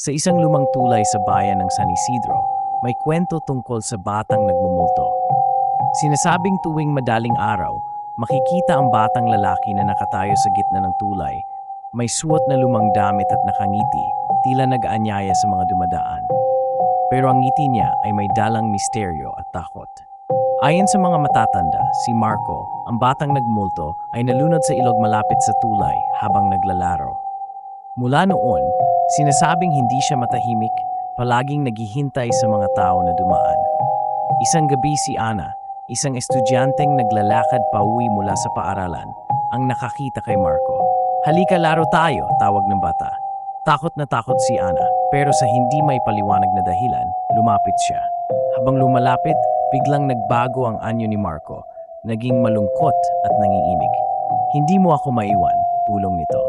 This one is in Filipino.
Sa isang lumang tulay sa bayan ng San Isidro, may kwento tungkol sa batang nagmumulto. Sinasabing tuwing madaling araw, makikita ang batang lalaki na nakatayo sa gitna ng tulay. May suot na lumang damit at nakangiti, tila nag-aanyaya sa mga dumadaan. Pero ang ngiti niya ay may dalang misteryo at takot. Ayon sa mga matatanda, si Marco, ang batang nagmulto, ay nalunod sa ilog malapit sa tulay habang naglalaro. Mula noon, sinasabing hindi siya matahimik, palaging naghihintay sa mga tao na dumaan. Isang gabi si Ana, isang estudyanteng naglalakad pauwi mula sa paaralan, ang nakakita kay Marco. "Halika, laro tayo," tawag ng bata. Takot na takot si Ana, pero sa hindi may paliwanag na dahilan, lumapit siya. Habang lumalapit, biglang nagbago ang anyo ni Marco, naging malungkot at nanginginig. "Hindi mo ako maiwan," bulong nito.